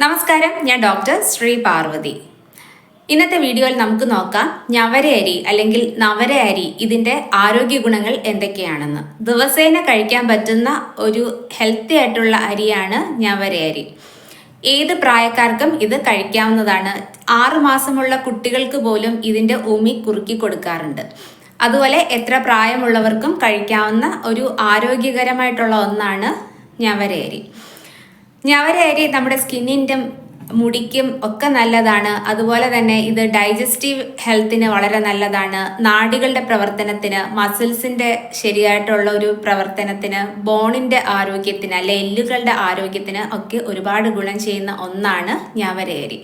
നമസ്കാരം, ഞാൻ ഡോക്ടർ ശ്രീ പാർവതി. ഇന്നത്തെ വീഡിയോയിൽ നമുക്ക് നോക്കാം ഞവര അരി അല്ലെങ്കിൽ നവര അരി ഇതിൻ്റെ ആരോഗ്യ ഗുണങ്ങൾ എന്തൊക്കെയാണെന്ന്. ദിവസേന കഴിക്കാൻ പറ്റുന്ന ഒരു ഹെൽത്തി ആയിട്ടുള്ള അരിയാണ് ഞവര അരി. ഏത് പ്രായക്കാർക്കും ഇത് കഴിക്കാവുന്നതാണ്. 6 മാസമുള്ള കുട്ടികൾക്ക് പോലും ഇതിൻ്റെ ഉമി കുറുക്കി കൊടുക്കാറുണ്ട്. അതുപോലെ എത്ര പ്രായമുള്ളവർക്കും കഴിക്കാവുന്ന ഒരു ആരോഗ്യകരമായിട്ടുള്ള ഒന്നാണ് ഞവര അരി. ഞവര അരി നമ്മുടെ സ്കിന്നിൻ്റെ മുടിക്കും ഒക്കെ നല്ലതാണ്. അതുപോലെ തന്നെ ഇത് ഡൈജസ്റ്റീവ് ഹെൽത്തിന് വളരെ നല്ലതാണ്. നാഡികളുടെ പ്രവർത്തനത്തിന്, മസിൽസിൻ്റെ ശരിയായിട്ടുള്ള ഒരു പ്രവർത്തനത്തിന്, ബോണിൻ്റെ ആരോഗ്യത്തിന് അല്ലെ എല്ലുകളുടെ ആരോഗ്യത്തിന് ഒക്കെ ഒരുപാട് ഗുണം ചെയ്യുന്ന ഒന്നാണ് ഞവര അരി.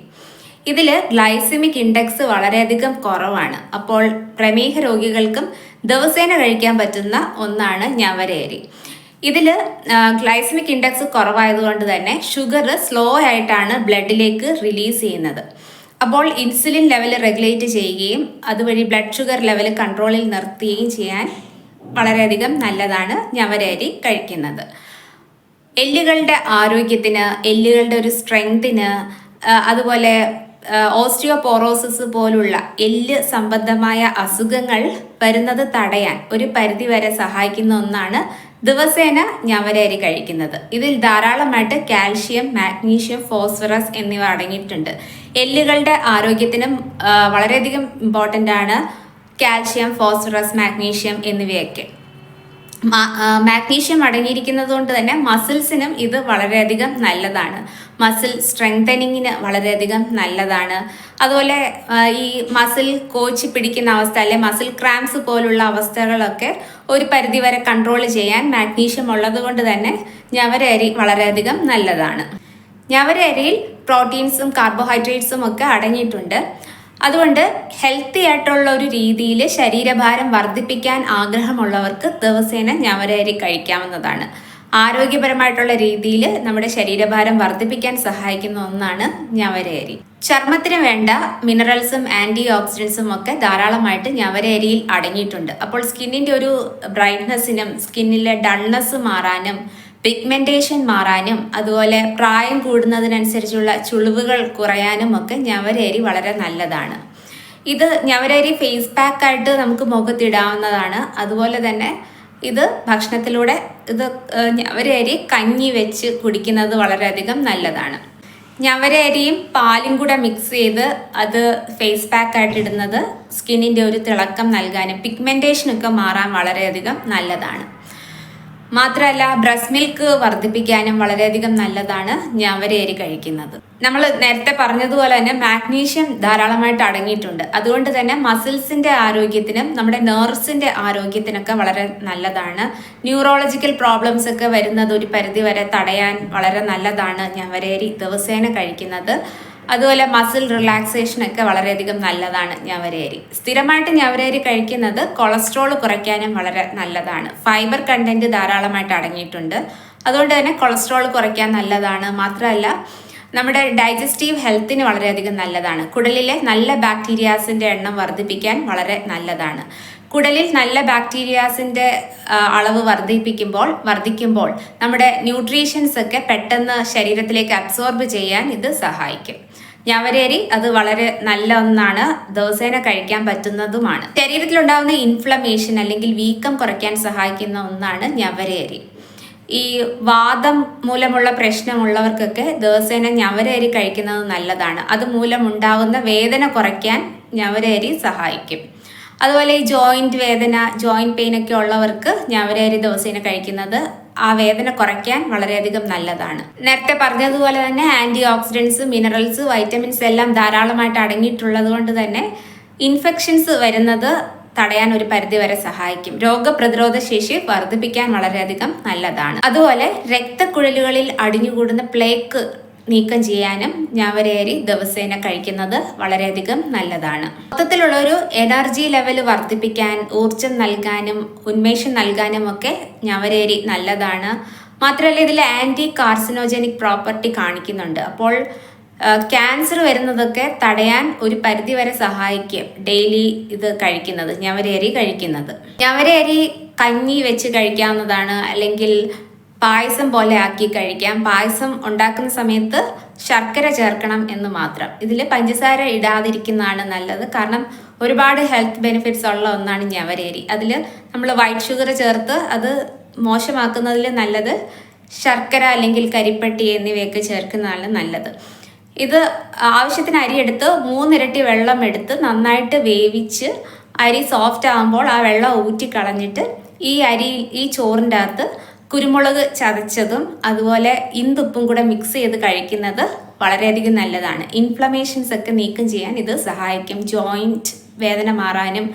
ഇതിൽ ഗ്ലൈസമിക് ഇൻഡെക്സ് വളരെയധികം കുറവാണ്. അപ്പോൾ പ്രമേഹ രോഗികൾക്കും ദിവസേന കഴിക്കാൻ പറ്റുന്ന ഒന്നാണ് ഞവര അരി. ഇതിൽ ഗ്ലൈസമിക് ഇൻഡെക്സ് കുറവായതുകൊണ്ട് തന്നെ ഷുഗർ സ്ലോ ആയിട്ടാണ് ബ്ലഡിലേക്ക് റിലീസ് ചെയ്യുന്നത്. അപ്പോൾ ഇൻസുലിൻ ലെവൽ റെഗുലേറ്റ് ചെയ്യുകയും അതുവഴി ബ്ലഡ് ഷുഗർ ലെവൽ കൺട്രോളിൽ നിർത്തുകയും ചെയ്യാൻ വളരെയധികം നല്ലതാണ് ഞവര അരി കഴിക്കുന്നത്. എല്ലുകളുടെ ആരോഗ്യത്തിന്, എല്ലുകളുടെ ഒരു സ്ട്രെങ്തിന്, അതുപോലെ ഓസ്റ്റിയോപോറോസിസ് പോലുള്ള എല്ല് സംബന്ധമായ അസുഖങ്ങൾ വരുന്നത് തടയാൻ ഒരു പരിധിവരെ സഹായിക്കുന്ന ഒന്നാണ് ദിവസേന ഞവര അരി കഴിക്കുന്നത്. ഇതിൽ ധാരാളമായിട്ട് കാൽഷ്യം, മാഗ്നീഷ്യം, ഫോസ്ഫറസ് എന്നിവ അടങ്ങിയിട്ടുണ്ട്. എല്ലുകളുടെ ആരോഗ്യത്തിനും വളരെയധികം ഇമ്പോർട്ടൻ്റ് ആണ് കാൽഷ്യം, ഫോസ്ഫറസ്, മാഗ്നീഷ്യം എന്നിവയൊക്കെ. മാഗ്നീഷ്യം അടങ്ങിയിരിക്കുന്നത് കൊണ്ട് തന്നെ മസിൽസിനും ഇത് വളരെയധികം നല്ലതാണ്. മസിൽ സ്ട്രെങ്തനിങ്ങിന് വളരെയധികം നല്ലതാണ്. അതുപോലെ ഈ മസിൽ കോച്ചി പിടിക്കുന്ന അവസ്ഥ അല്ലെ മസിൽ ക്രാംസ് പോലുള്ള അവസ്ഥകളൊക്കെ ഒരു പരിധിവരെ കൺട്രോൾ ചെയ്യാൻ മാഗ്നീഷ്യം ഉള്ളത് കൊണ്ട് തന്നെ ഞവര അരി വളരെയധികം നല്ലതാണ്. ഞവര അരിയിൽ പ്രോട്ടീൻസും കാർബോഹൈഡ്രേറ്റ്സും ഒക്കെ അടങ്ങിയിട്ടുണ്ട്. അതുകൊണ്ട് ഹെൽത്തി ആയിട്ടുള്ള ഒരു രീതിയിൽ ശരീരഭാരം വർദ്ധിപ്പിക്കാൻ ആഗ്രഹമുള്ളവർക്ക് ദിവസേന ഞവര അരി കഴിക്കാവുന്നതാണ്. ആരോഗ്യപരമായിട്ടുള്ള രീതിയിൽ നമ്മുടെ ശരീരഭാരം വർദ്ധിപ്പിക്കാൻ സഹായിക്കുന്ന ഒന്നാണ് ഞവര അരി. ചർമ്മത്തിന് വേണ്ട മിനറൽസും ആൻറ്റി ഓക്സിഡൻസും ഒക്കെ ധാരാളമായിട്ട് ഞവര അരിയിൽ അടങ്ങിയിട്ടുണ്ട്. അപ്പോൾ സ്കിന്നിൻ്റെ ഒരു ബ്രൈറ്റ്നസ്സിനും സ്കിന്നിലെ ഡൾനെസ് മാറാനും പിഗ്മെൻറ്റേഷൻ മാറാനും അതുപോലെ പ്രായം കൂടുന്നതിനനുസരിച്ചുള്ള ചുളിവുകൾ കുറയാനും ഒക്കെ ഞവര അരി വളരെ നല്ലതാണ്. ഇത് ഞവര അരി ഫേസ് പാക്കായിട്ട് നമുക്ക് മുഖത്തിടാവുന്നതാണ്. അതുപോലെ തന്നെ ഇത് ഭക്ഷണത്തിലൂടെ ഞവര അരി കഞ്ഞി വെച്ച് കുടിക്കുന്നത് വളരെയധികം നല്ലതാണ്. ഞവര അരിയും പാലും കൂടെ മിക്സ് ചെയ്ത് അത് ഫേസ് പാക്കായിട്ട് ഇടുന്നത് സ്കിന്നിൻ്റെ ഒരു തിളക്കം നൽകാനും പിഗ്മെൻറ്റേഷനൊക്കെ മാറാൻ വളരെയധികം നല്ലതാണ്. മാത്രമല്ല ബ്രസ്റ്റ് മിൽക്ക് വർദ്ധിപ്പിക്കാനും വളരെയധികം നല്ലതാണ് ഞവര അരി കഴിക്കുന്നത്. നമ്മൾ നേരത്തെ പറഞ്ഞതുപോലെ തന്നെ മാഗ്നീഷ്യം ധാരാളമായിട്ട് അടങ്ങിയിട്ടുണ്ട്. അതുകൊണ്ട് തന്നെ മസിൽസിൻ്റെ ആരോഗ്യത്തിനും നമ്മുടെ നെർവ്സിൻ്റെ ആരോഗ്യത്തിനൊക്കെ വളരെ നല്ലതാണ്. ന്യൂറോളജിക്കൽ പ്രോബ്ലംസ് ഒക്കെ വരുന്നത് ഒരു പരിധിവരെ തടയാൻ വളരെ നല്ലതാണ് ഞവര അരി ദിവസേന കഴിക്കുന്നത്. അതുപോലെ മസിൽ റിലാക്സേഷനൊക്കെ വളരെയധികം നല്ലതാണ് ഞവര അരി. സ്ഥിരമായിട്ട് ഞവര അരി കഴിക്കുന്നത് കൊളസ്ട്രോൾ കുറയ്ക്കാനും വളരെ നല്ലതാണ്. ഫൈബർ കണ്ടന്റ് ധാരാളമായിട്ട് അടങ്ങിയിട്ടുണ്ട്. അതുകൊണ്ട് തന്നെ കൊളസ്ട്രോൾ കുറയ്ക്കാൻ നല്ലതാണ്. മാത്രമല്ല നമ്മുടെ ഡൈജസ്റ്റീവ് ഹെൽത്തിന് വളരെയധികം നല്ലതാണ്. കുടലിലെ നല്ല ബാക്ടീരിയാസിൻ്റെ എണ്ണം വർദ്ധിപ്പിക്കാൻ വളരെ നല്ലതാണ്. കുടലിൽ നല്ല ബാക്ടീരിയാസിൻ്റെ അളവ് വർദ്ധിക്കുമ്പോൾ നമ്മുടെ ന്യൂട്രീഷൻസ് ഒക്കെ പെട്ടെന്ന് ശരീരത്തിലേക്ക് അബ്സോർബ് ചെയ്യാൻ ഇത് സഹായിക്കും. ഞവര അരി അത് വളരെ നല്ല ഒന്നാണ്, ദിവസേന കഴിക്കാൻ പറ്റുന്നതുമാണ്. ശരീരത്തിലുണ്ടാകുന്ന ഇൻഫ്ലമേഷൻ അല്ലെങ്കിൽ വീക്കം കുറയ്ക്കാൻ സഹായിക്കുന്ന ഒന്നാണ് ഞവര അരി. ഈ വാദം മൂലമുള്ള പ്രശ്നമുള്ളവർക്കൊക്കെ ദിവസേന ഞവര അരി കഴിക്കുന്നത് നല്ലതാണ്. അതുമൂലം ഉണ്ടാകുന്ന വേദന കുറയ്ക്കാൻ ഞവര അരി സഹായിക്കും. അതുപോലെ ഈ ജോയിൻറ്റ് വേദന, ജോയിൻറ്റ് പെയിൻ ഒക്കെ ഉള്ളവർക്ക് ഞവര അരി ദിവസേന കഴിക്കുന്നത് ആ വേദന കുറയ്ക്കാൻ വളരെയധികം നല്ലതാണ്. നേരത്തെ പറഞ്ഞതുപോലെ തന്നെ ആൻറ്റി ഓക്സിഡൻസ്, മിനറൽസ്, വൈറ്റമിൻസ് എല്ലാം ധാരാളമായിട്ട് അടങ്ങിയിട്ടുള്ളത് കൊണ്ട് തന്നെ ഇൻഫെക്ഷൻസ് വരുന്നത് തടയാൻ ഒരു പരിധിവരെ സഹായിക്കും. രോഗപ്രതിരോധ ശേഷി വർദ്ധിപ്പിക്കാൻ വളരെയധികം നല്ലതാണ്. അതുപോലെ രക്തക്കുഴലുകളിൽ അടിഞ്ഞുകൂടുന്ന പ്ലേക്ക് നീക്കം ചെയ്യാനും ഞവര അരി ദിവസേന കഴിക്കുന്നത് വളരെയധികം നല്ലതാണ്. മൊത്തത്തിലുള്ള ഒരു എനർജി ലെവൽ വർദ്ധിപ്പിക്കാൻ, ഊർജം നൽകാനും ഉന്മേഷം നൽകാനും ഒക്കെ ഞവര അരി നല്ലതാണ്. മാത്രമല്ല ഇതിൽ ആൻറ്റി കാർസിനോജനിക് പ്രോപ്പർട്ടി കാണിക്കുന്നുണ്ട്. അപ്പോൾ ക്യാൻസർ വരുന്നതൊക്കെ തടയാൻ ഒരു പരിധിവരെ സഹായിക്കും ഡെയിലി ഇത് കഴിക്കുന്നത്, ഞവര അരി കഴിക്കുന്നത്. ഞവര അരി കഞ്ഞി വെച്ച് കഴിക്കാവുന്നതാണ്. അല്ലെങ്കിൽ പായസം പോലെ ആക്കി കഴിക്കാം. പായസം ഉണ്ടാക്കുന്ന സമയത്ത് ശർക്കര ചേർക്കണം എന്ന് മാത്രം. ഇതിൽ പഞ്ചസാര ഇടാതിരിക്കുന്നതാണ് നല്ലത്. കാരണം ഒരുപാട് ഹെൽത്ത് ബെനിഫിറ്റ്സ് ഉള്ള ഒന്നാണ് ഞവരയരി. അതിൽ നമ്മൾ വൈറ്റ് ഷുഗർ ചേർത്ത് അത് മോശമാക്കുന്നതിൽ നല്ലത് ശർക്കര അല്ലെങ്കിൽ കരിപ്പട്ടി എന്നിവയൊക്കെ ചേർക്കുന്നതാണ് നല്ലത്. ഇത് ആവശ്യത്തിന് അരി എടുത്ത് 3 ഇരട്ടി വെള്ളം എടുത്ത് നന്നായിട്ട് വേവിച്ച് അരി സോഫ്റ്റ് ആകുമ്പോൾ ആ വെള്ളം ഊറ്റിക്കളഞ്ഞിട്ട് ഈ ചോറിൻ്റെ അകത്ത് കുരുമുളക് ചതച്ചതും അതുപോലെ ഇന്ദുപ്പും കൂടെ മിക്സ് ചെയ്ത് കഴിക്കുന്നത് വളരെയധികം നല്ലതാണ്. ഇൻഫ്ലമേഷൻസ് ഒക്കെ നീക്കം ചെയ്യാൻ ഇത് സഹായിക്കും. ജോയിൻറ്റ് വേദന മാറാനും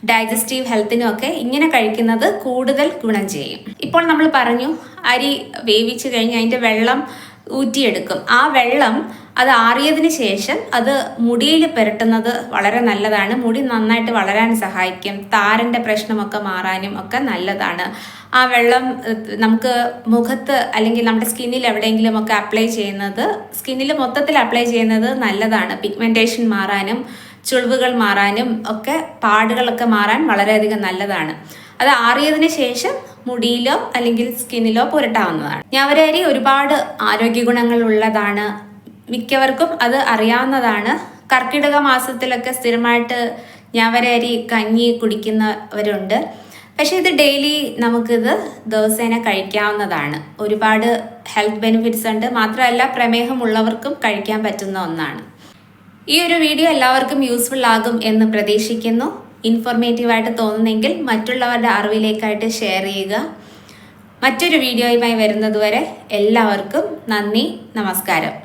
ഡൈജസ്റ്റീവ് ഹെൽത്തിനും ഒക്കെ ഇങ്ങനെ കഴിക്കുന്നത് കൂടുതൽ ഗുണം ചെയ്യും. ഇപ്പോൾ നമ്മൾ പറഞ്ഞു അരി വേവിച്ച് കഴിഞ്ഞ് അതിൻ്റെ വെള്ളം ഊറ്റിയെടുക്കും. ആ വെള്ളം അത് ആറിയതിന് ശേഷം അത് മുടിയിൽ പുരട്ടുന്നത് വളരെ നല്ലതാണ്. മുടി നന്നായിട്ട് വളരാൻ സഹായിക്കും. താരൻ്റെ പ്രശ്നമൊക്കെ മാറാനും ഒക്കെ നല്ലതാണ്. ആ വെള്ളം നമുക്ക് മുഖത്ത് അല്ലെങ്കിൽ നമ്മുടെ സ്കിന്നിൽ എവിടെയെങ്കിലും ഒക്കെ അപ്ലൈ ചെയ്യുന്നത്, സ്കിന്നിൽ മൊത്തത്തിൽ അപ്ലൈ ചെയ്യുന്നത് നല്ലതാണ്. പിഗ്മെൻറ്റേഷൻ മാറാനും ചുളിവുകൾ മാറാനും ഒക്കെ പാടുകളൊക്കെ മാറാൻ വളരെയധികം നല്ലതാണ്. അത് ആറിയതിന് ശേഷം മുടിയിലോ അല്ലെങ്കിൽ സ്കിന്നിലോ പുരട്ടാവുന്നതാണ്. ഞവരയരി ഒരുപാട് ആരോഗ്യ ഗുണങ്ങൾ ഉള്ളതാണ്. മിക്കവർക്കും അത് അറിയാവുന്നതാണ്. കർക്കിടക മാസത്തിലൊക്കെ സ്ഥിരമായിട്ട് ഞവരയരി കഞ്ഞി കുടിക്കുന്നവരുണ്ട്. പക്ഷേ ഇത് ഡെയിലി നമുക്കിത് ദിവസേന കഴിക്കാവുന്നതാണ്. ഒരുപാട് ഹെൽത്ത് ബെനിഫിറ്റ്സ് ഉണ്ട്. മാത്രമല്ല പ്രമേഹമുള്ളവർക്കും കഴിക്കാൻ പറ്റുന്ന ഒന്നാണ്. ഈ ഒരു വീഡിയോ എല്ലാവർക്കും യൂസ്ഫുൾ ആകും എന്ന് പ്രതീക്ഷിക്കുന്നു. ഇൻഫോർമേറ്റീവായിട്ട് തോന്നുന്നെങ്കിൽ മറ്റുള്ളവരുടെ അറിവിലേക്കായിട്ട് ഷെയർ ചെയ്യുക. മറ്റൊരു വീഡിയോയുമായി വരുന്നതുവരെ എല്ലാവർക്കും നന്ദി, നമസ്കാരം.